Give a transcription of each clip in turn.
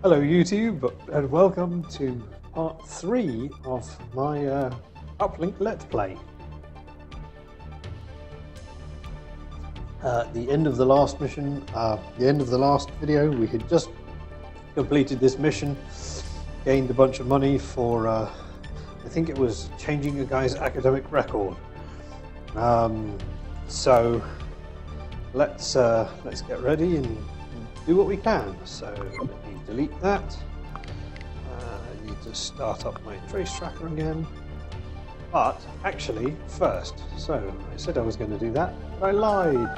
Hello YouTube, and welcome to part 3 of my Uplink Let's Play. At the end of the last mission, the end of the last video, we had just completed this mission, gained a bunch of money for, I think it was changing a guy's academic record. So let's get ready and do what we can. So let me delete that. I need to start up my trace tracker again. But actually, first, so I said I was going to do that, but I lied.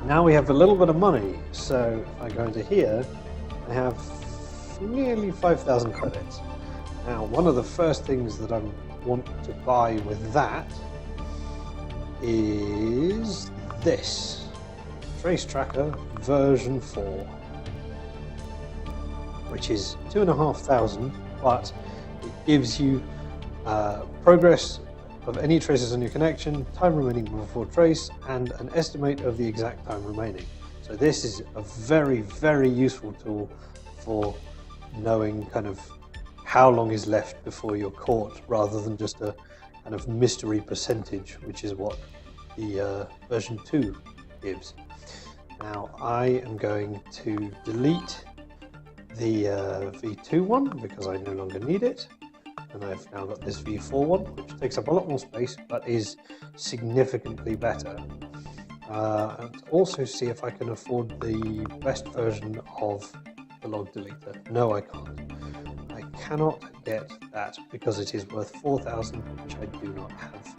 Now we have a little bit of money. So if I go into here, I have nearly 5,000 credits. Now, one of the first things that I want to buy with that is this Trace Tracker version 4, which is 2,500, but it gives you progress of any traces on your connection, time remaining before trace, and an estimate of the exact time remaining. So this is a very, very useful tool for knowing kind of how long is left before you're caught, rather than just a kind of mystery percentage, which is what the version 2 gives. Now I am going to delete the V2 one because I no longer need it, and I've now got this V4 one, which takes up a lot more space but is significantly better. And also see if I can afford the best version of the log deleter. No, I can't. I cannot get that because it is worth 4,000, which I do not have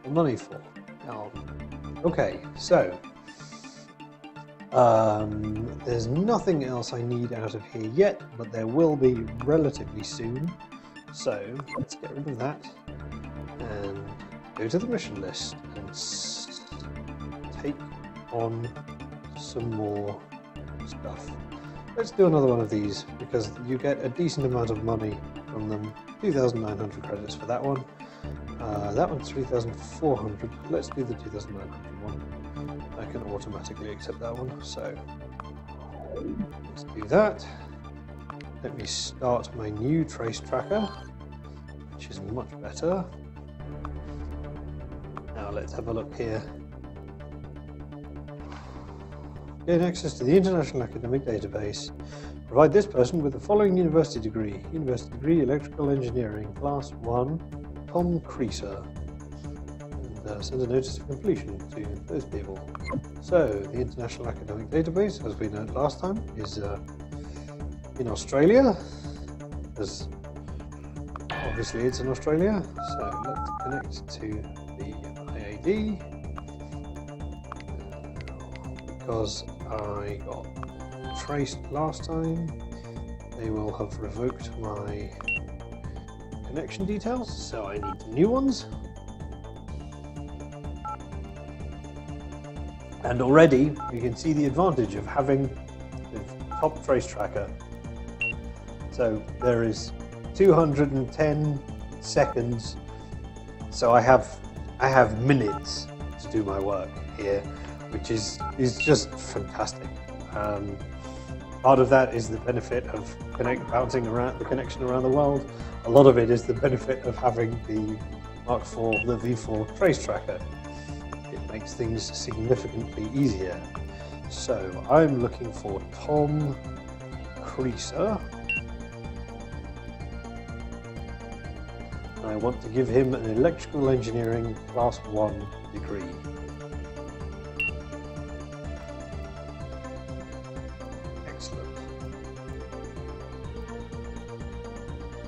the money for. Okay, so there's nothing else I need out of here yet, but there will be relatively soon. So let's get rid of that and go to the mission list and take on some more stuff. Let's do another one of these because you get a decent amount of money from them. 2,900 credits for that one. That one's 3,400. Let's do the 2,900 one. I can automatically accept that one. So let's do that. Let me start my new trace tracker, which is much better. Now let's have a look here. Gain access to the International Academic Database. Provide this person with the following university degree. University degree, Electrical Engineering, Class 1. Tom Creaser, and send a notice of completion to those people. So the International Academic Database, as we learned last time, is in Australia, as obviously it's in Australia. So let's connect to the IAD, because I got traced last time. They will have revoked my connection details, so I need new ones. And already you can see the advantage of having the top trace tracker. So there is 210 seconds, so I have minutes to do my work here, which is just fantastic. Part of that is the benefit of bouncing around the connection around the world. A lot of it is the benefit of having the Mark IV, the V4 trace tracker. It makes things significantly easier. So I'm looking for Tom Creaser. I want to give him an Electrical Engineering Class 1 degree.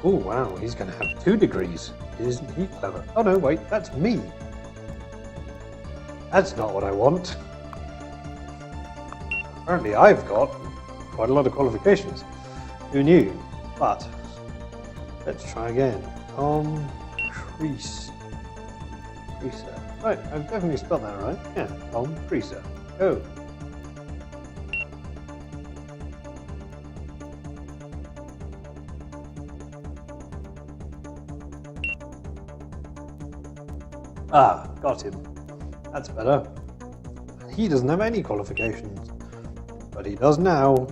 Oh wow, he's going to have 2 degrees. Isn't he clever? Oh no, wait, that's me. That's not what I want. Apparently I've got quite a lot of qualifications. Who knew? But let's try again. Tom Creaser. Right, I've definitely spelled that right. Yeah, Tom Creaser. Go. Ah, got him. That's better. He doesn't have any qualifications. but he does now.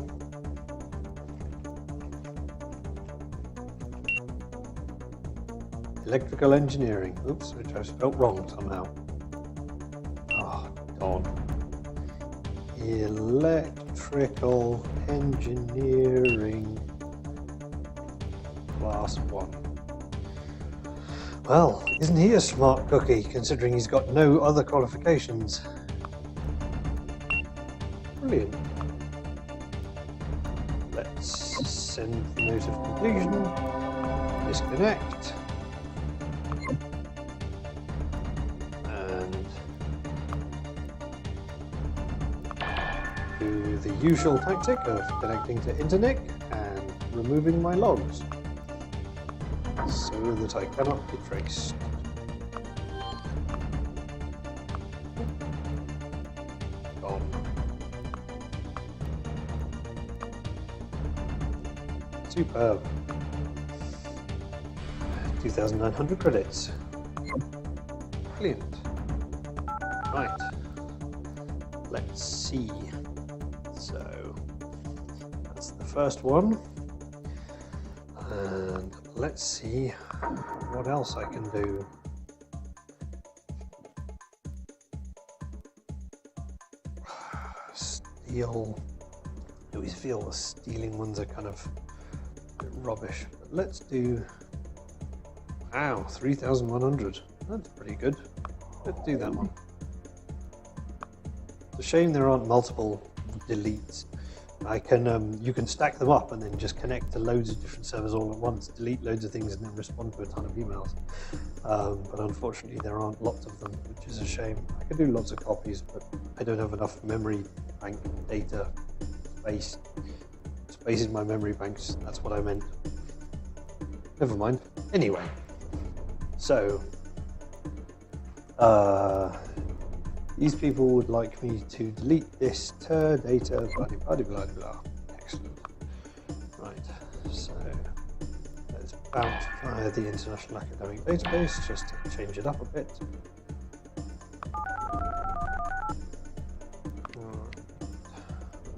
Electrical engineering. Oops, which I spelt wrong somehow. Oh, God. Electrical engineering class 1. Well, isn't he a smart cookie, considering he's got no other qualifications? Brilliant. Let's send the note of completion. Disconnect. And do the usual tactic of connecting to internet and removing my logs, so that I cannot be traced. Gone. Superb. 2,900 credits. Brilliant. Right. Let's see. So that's the first one. And let's see what else I can do. Steal. I always feel the stealing ones are kind of a bit rubbish. But let's do. Wow, 3,100. That's pretty good. Let's do that one. It's a shame there aren't multiple deletes. I can you can stack them up and then just connect to loads of different servers all at once, delete loads of things and then respond to a ton of emails. But unfortunately there aren't lots of them, which is a shame. I could do lots of copies, but I don't have enough memory bank data space. Space in my memory banks, that's what I meant. Never mind. Anyway, so these people would like me to delete this ter data, blah blah blah blah. Excellent. Right, so let's bounce via the International Academic Database just to change it up a bit.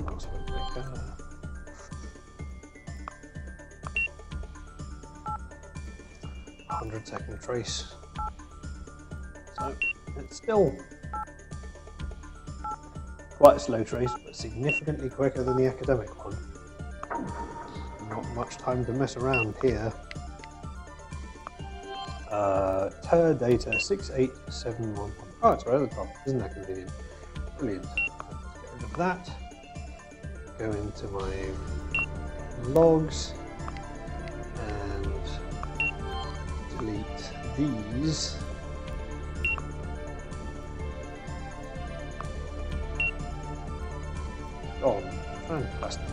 Password picker. .100-second trace. So it's still quite a slow trace, but significantly quicker than the academic one. Not much time to mess around here. Ter data 68711. Oh, it's right at the top. Isn't that convenient? Brilliant. Let's get rid of that. Go into my logs and delete these. Oh, fantastic.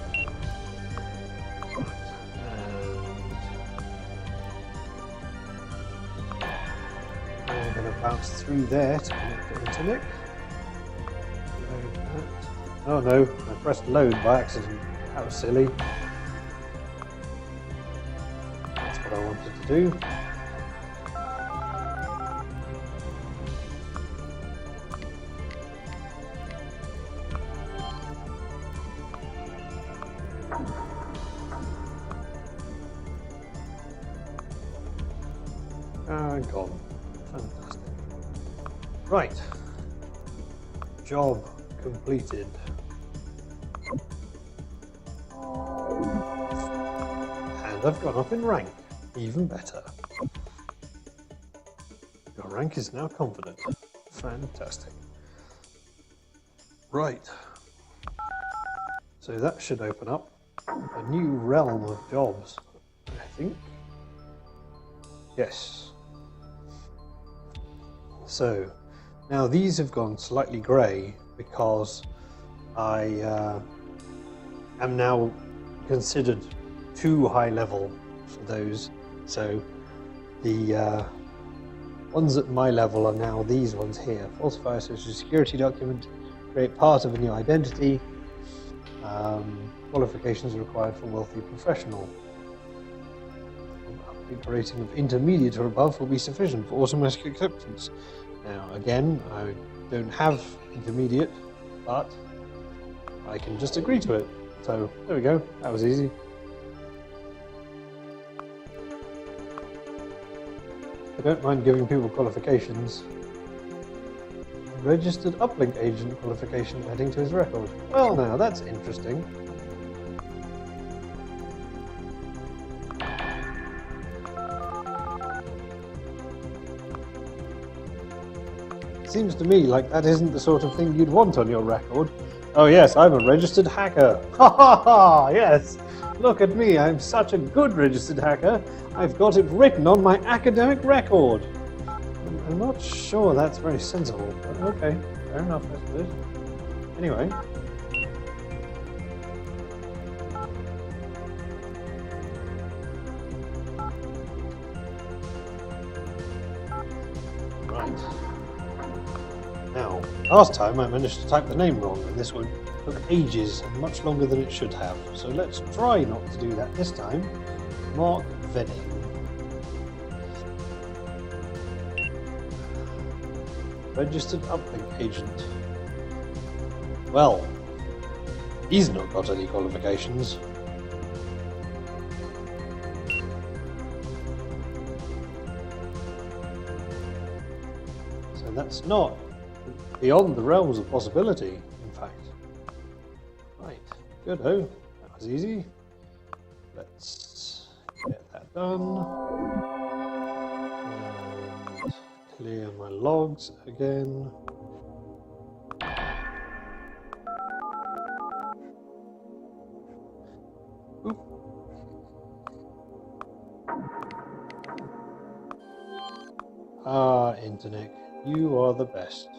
And I'm going to bounce through there to connect to internet. Load that. Oh no, I pressed load by accident. That was silly. That's what I wanted to do. Gone. Fantastic. Right. Job completed. And I've gone up in rank. Even better. Your rank is now confident. Fantastic. Right. So that should open up a new realm of jobs, I think. Yes. So now these have gone slightly grey because I am now considered too high level for those. So the ones at my level are now these ones here. Falsify a social security document, create part of a new identity, qualifications required for wealthy professional. A rating of intermediate or above will be sufficient for automatic acceptance. Now again, I don't have intermediate, but I can just agree to it. So there we go, that was easy. I don't mind giving people qualifications. Registered Uplink agent qualification adding to his record. Well now, that's interesting. Seems to me like that isn't the sort of thing you'd want on your record. Oh yes, I'm a registered hacker. Ha ha ha, yes. Look at me, I'm such a good registered hacker. I've got it written on my academic record. I'm not sure that's very sensible, but okay, fair enough, I suppose. Anyway. Right. Now, last time I managed to type the name wrong, and this one took ages and much longer than it should have. So let's try not to do that this time. Mark Venning. Registered Uplink agent. Well, he's not got any qualifications. So that's not beyond the realms of possibility, in fact. Right, good-o. That was easy. Let's get that done. And clear my logs again. Oop. Ah, Internet, you are the best.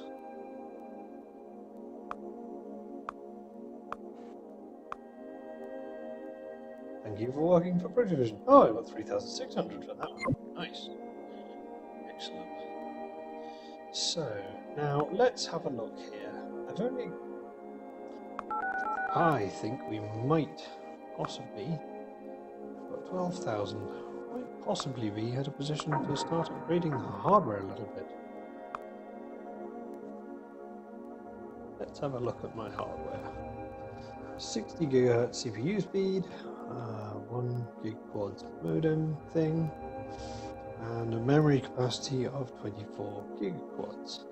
Thank you for working for Introversion. Oh, I got 3,600 for that one. Nice. Excellent. So, now let's have a look here. I think we might possibly, got 12,000, might possibly be at a position to start upgrading the hardware a little bit. Let's have a look at my hardware. 60 GHz CPU speed, 1 gig quad modem thing, and a memory capacity of 24 gig quads.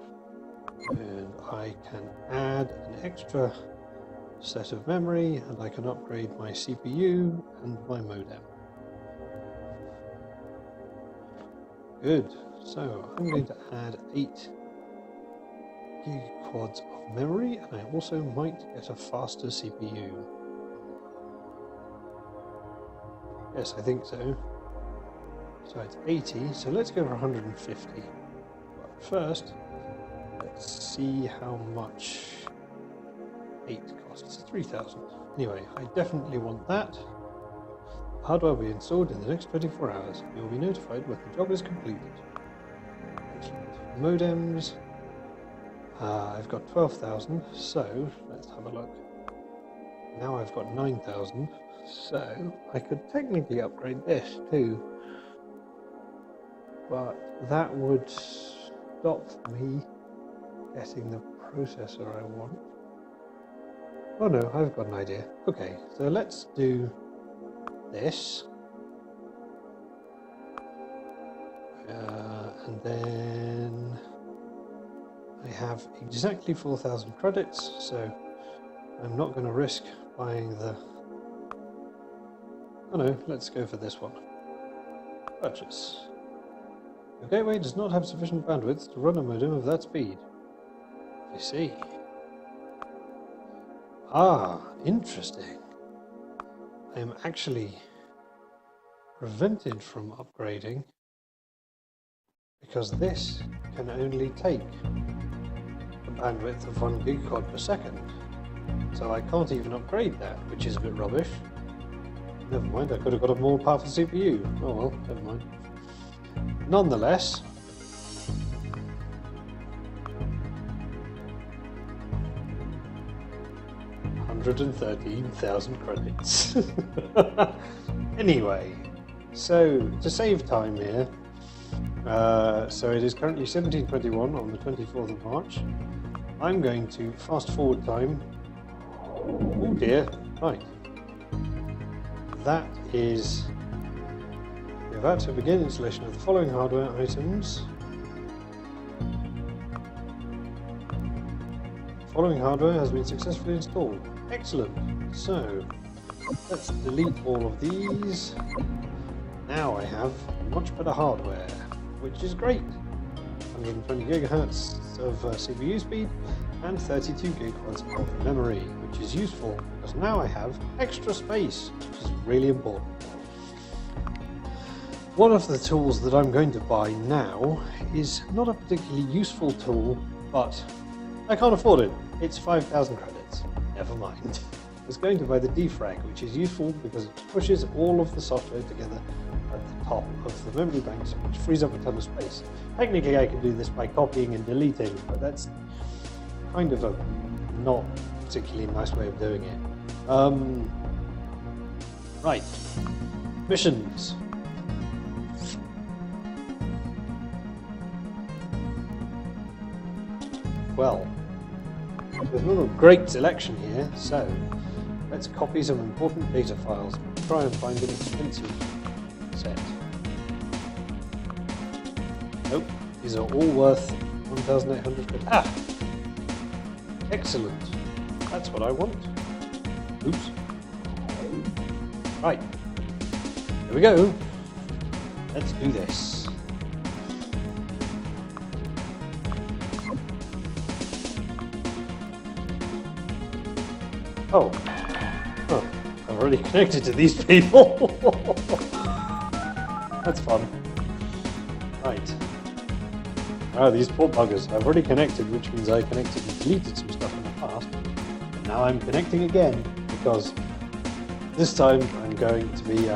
And I can add an extra set of memory, and I can upgrade my CPU and my modem. Good. So I'm going to add 8 gig quads of memory, and I also might get a faster CPU. Yes, I think so. So it's 80, so let's go for 150. But first, let's see how much 8 costs. 3,000. Anyway, I definitely want that. Hardware will be installed in the next 24 hours. You will be notified when the job is completed. Excellent. Modems. I've got 12,000, so let's have a look. Now I've got 9,000, so I could technically upgrade this too. But that would stop me getting the processor I want. Oh no, I've got an idea. Okay, so let's do this. And then I have exactly 4,000 credits, so I'm not going to risk buying the... Oh no, let's go for this one. Purchase. Your gateway does not have sufficient bandwidth to run a modem of that speed. I see. Ah, interesting. I am actually prevented from upgrading because this can only take a bandwidth of 1 gigacod per second. So I can't even upgrade that, which is a bit rubbish. Never mind, I could have got a more powerful CPU. Oh well, never mind. Nonetheless, $113,000 credits. Anyway, so to save time here, so it is currently 17:21 on the 24th of March. I'm going to fast forward time Oh dear, right. That is... We're about to begin installation of the following hardware items. The following hardware has been successfully installed. Excellent. So, let's delete all of these. Now I have much better hardware, which is great. 120 gigahertz of CPU speed and 32 gigabytes of memory, which is useful because now I have extra space, which is really important. One of the tools that I'm going to buy now is not a particularly useful tool, but I can't afford it. It's 5,000 credits. Never mind. I was going to buy the defrag, which is useful because it pushes all of the software together at the top of the memory banks, which frees up a ton of space. Technically I can do this by copying and deleting, but that's kind of a not particularly nice way of doing it. Right. Missions. Well, there's not a great selection here, so let's copy some important data files. Try and find an expensive set. Nope, these are all worth 1,800 quid. Ah! Excellent. That's what I want. Oops. Right. Here we go. Let's do this. Oh. Huh. I've already connected to these people. That's fun. Right. Oh, these poor buggers. I've already connected, which means I connected and deleted some stuff in the past. But now I'm connecting again because this time I'm going to be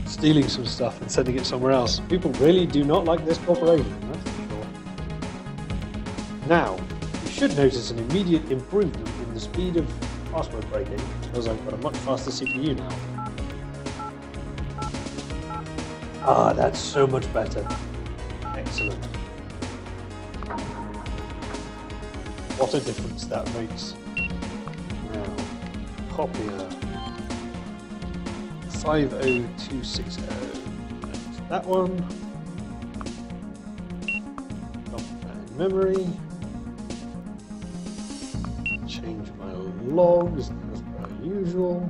stealing some stuff and sending it somewhere else. People really do not like this corporation, that's for sure. Now, you should notice an immediate improvement in the speed of password breaking because I've got a much faster CPU now. Ah, that's so much better. Excellent. What a difference that makes. Now, copier 50260. That's that one. Copy that in memory. Change my logs as per usual.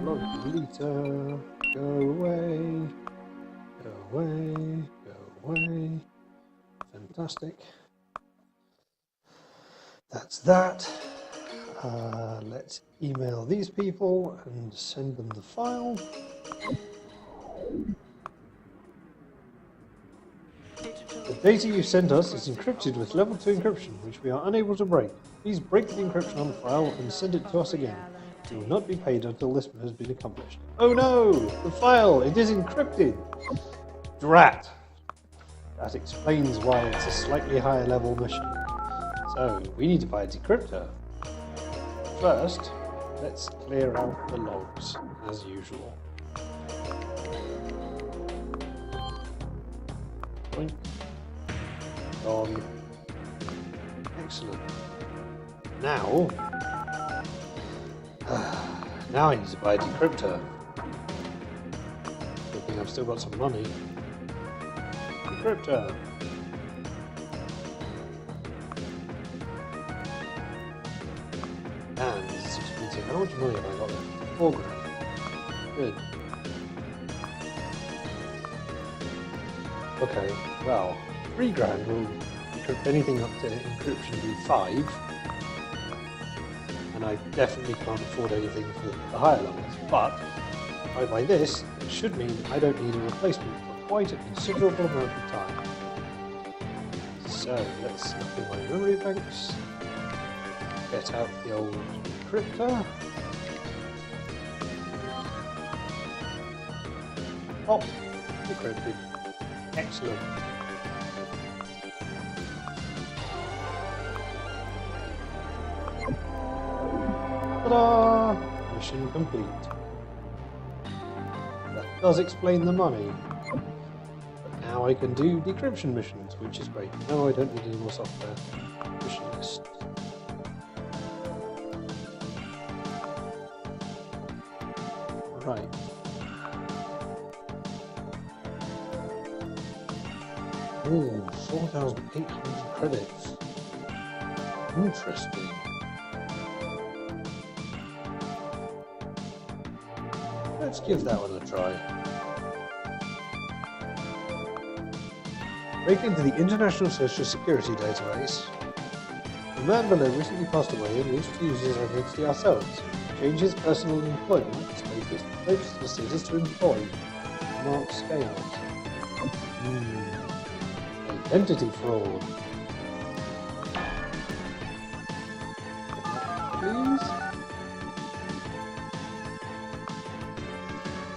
Log deleter. Go away. Go away. Go away. Fantastic. That's that. Let's email these people and send them the file. The data you sent us is encrypted with level 2 encryption, which we are unable to break. Please break the encryption on the file and send it to us again. You will not be paid until this has been accomplished. Oh no! The file! It is encrypted! Drat! That explains why it's a slightly higher level mission. So, we need to buy a decryptor. First, let's clear out the logs, as usual. Boink. Gone. Excellent. Now I need to buy a decryptor. Good thing I've still got some money. Decryptor. And this is expensive. How much money have I got left? 4 grand. Good. Okay, well, 3 grand will encrypt anything up to encryption V5. And I definitely can't afford anything for the higher levels. But if I buy this, it should mean I don't need a replacement for quite a considerable amount of time. So let's look in my memory banks. Get out the old encryptor. Pop, decrypted. Excellent. Ta-da! Mission complete. That does explain the money. But now I can do decryption missions, which is great. No, I don't need any more software. Wish list. Right. Ooh, 4,800 credits. Interesting. Let's give that one a try. Break into the International Social Security database. The man below recently passed away and wished to use his identity ourselves. Change his personal employment status, postal status to employed. Mark Scales. Identity fraud. Please.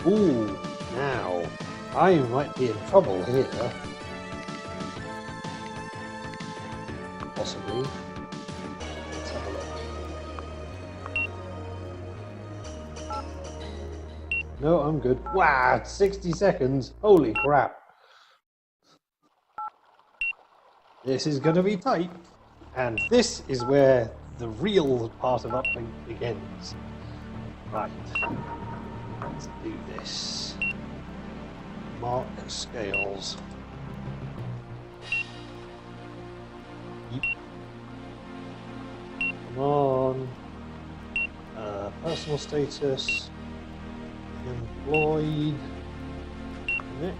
Ooh, now I might be in trouble here. Possibly. Let's have a look. No, I'm good. Wow, 60 seconds. Holy crap. This is going to be tight. And this is where the real part of Uplink begins. Right. Let's do this. Mark Scales. Yep. Come on. Personal status. Employed. Connect.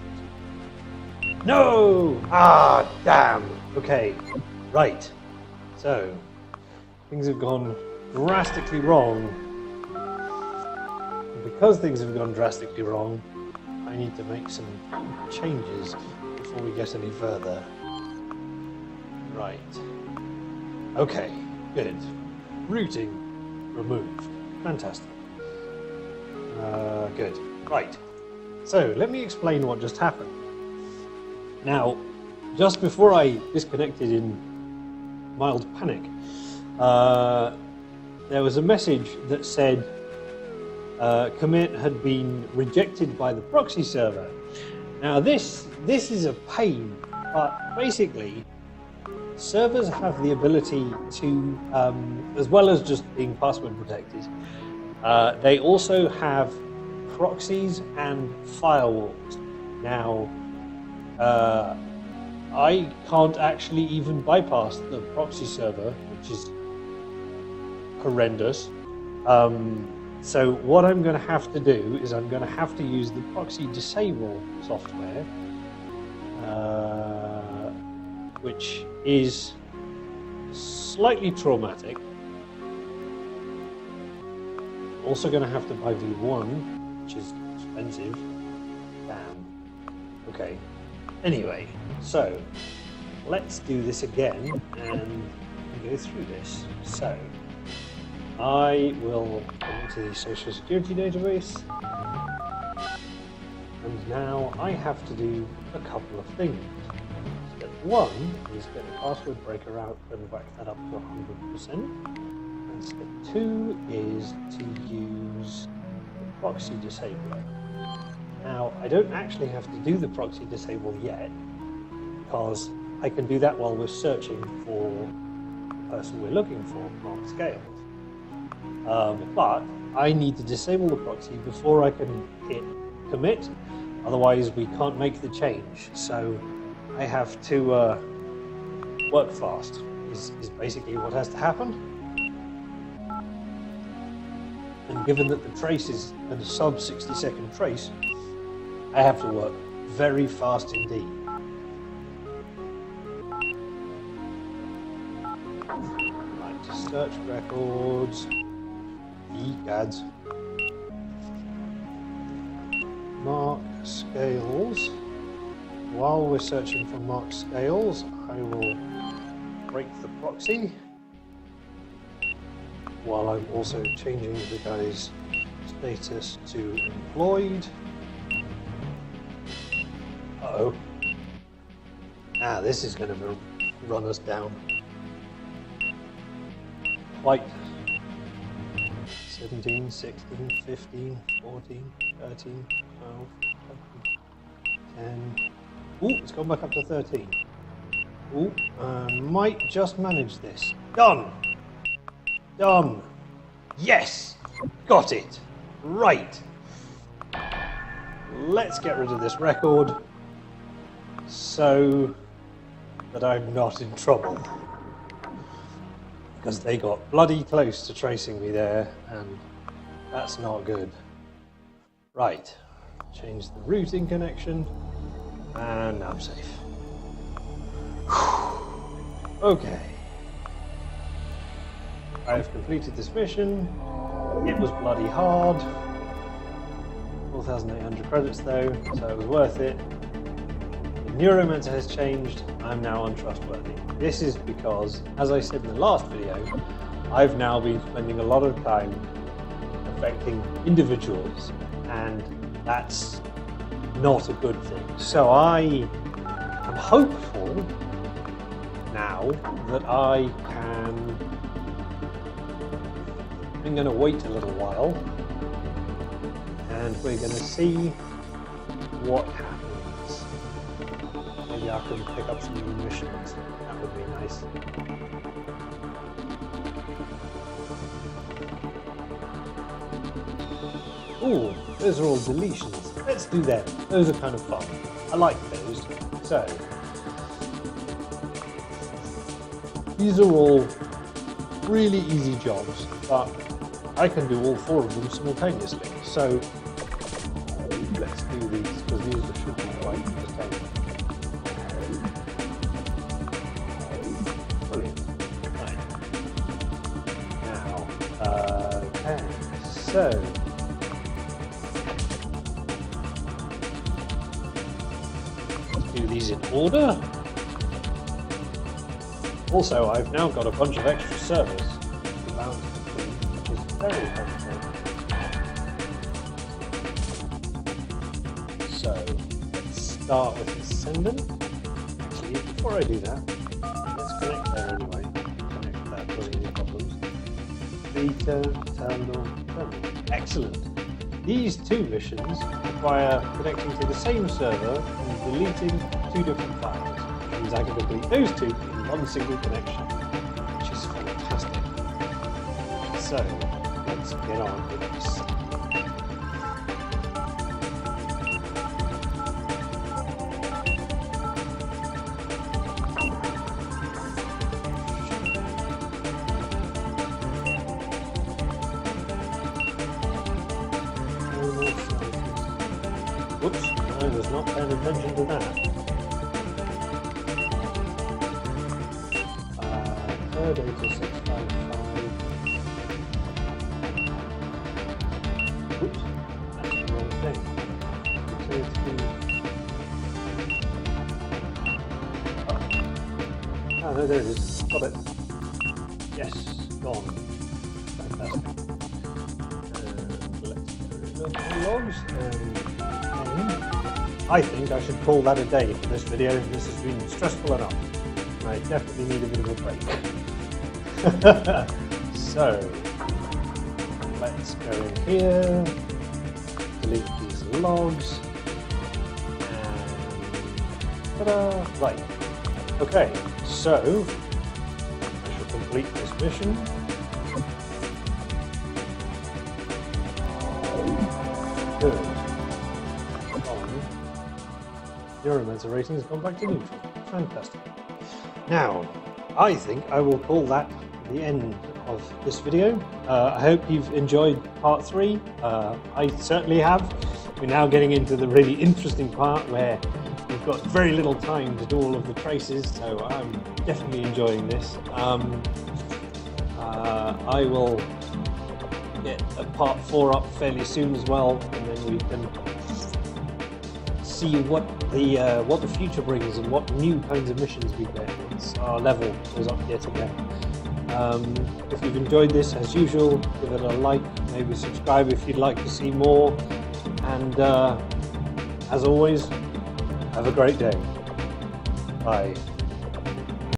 No! Ah, damn. Okay. Right. So, things have gone drastically wrong. And because things have gone drastically wrong, I need to make some changes before we get any further. Right. Okay, good. Routing removed. Fantastic. Good. Right. So, let me explain what just happened. Now, just before I disconnected in mild panic, there was a message that said commit had been rejected by the proxy server. Now this is a pain, but basically servers have the ability to, as well as just being password protected, they also have proxies and firewalls. Now, I can't actually even bypass the proxy server, which is horrendous. So what I'm going to have to do is I'm going to have to use the proxy disable software, which is slightly traumatic. Also going to have to buy V1, which is expensive. Damn. Okay. Anyway, so let's do this again and go through this. So I will go into the Social Security database, and now I have to do a couple of things. Step one is get the password breaker out and back that up to 100%. And step two is to use the proxy disabler. Now, I don't actually have to do the proxy disable yet, because I can do that while we're searching for the person we're looking for, Mark Scales. But I need to disable the proxy before I can hit commit, otherwise we can't make the change. So I have to work fast, is basically what has to happen. And given that the trace is a sub 60-second trace, I have to work very fast indeed. Right, search records, egads, Mark Scales. While we're searching for Mark Scales, I will break the proxy, while I'm also changing the guy's status to employed. Uh-oh. Ah, this is going to run us down. Quite. 17, 16, 15, 14, 13, 12, 10. Ooh, it's gone back up to 13. Ooh, might just manage this. Done! Done! Yes! Got it! Right! Let's get rid of this record so that I'm not in trouble. Because they got bloody close to tracing me there, and that's not good. Right, change the routing connection, and I'm safe. Okay. I've completed this mission. It was bloody hard. 4,800 credits though, so it was worth it. The Neuromancer has changed. I'm now untrustworthy. This is because, as I said in the last video, I've now been spending a lot of time affecting individuals, and that's not a good thing. So I am hopeful now that I can... I'm going to wait a little while, and we're going to see what happens. Maybe I can pick up some new missions. That would be nice. Ooh, those are all deletions. Let's do them. Those are kind of fun. I like those. So, these are all really easy jobs, but I can do all 4 of them simultaneously. So, let's do these, because these should be quite entertaining. Brilliant. Right. Now, okay, so, do these in order. Also, I've now got a bunch of extra servers, which is very helpful. So, let's start with Ascendant. Actually, before I do that, let's connect there anyway. Connect that, causing any problems. Beta, terminal. Excellent. These 2 missions require connecting to the same server and deleting 2 different files, which means I can complete those 2 in one single connection, which is fantastic. So, let's get on with this. Whoops, I was not paying attention to that. Third 8655. Whoops, that's the wrong thing. Oh, no, there it is. Got it. Yes, gone. Fantastic. Let's go to logs and I think I should call that a day for this video. This has been stressful enough. I definitely need a bit of a break. So, let's go in here, delete these logs, and ta-da! Right. Okay, so I shall complete this mission. Good. Neuromancer rating has gone back to neutral. Fantastic. Now, I think I will call that the end of this video. I hope you've enjoyed part 3. I certainly have. We're now getting into the really interesting part where we've got very little time to do all of the traces, so I'm definitely enjoying this. I will get a part 4 up fairly soon as well, and then we can see what the future brings and what new kinds of missions we get. Our level goes up yet again. If you've enjoyed this, as usual, give it a like, maybe subscribe if you'd like to see more, and as always, have a great day. Bye.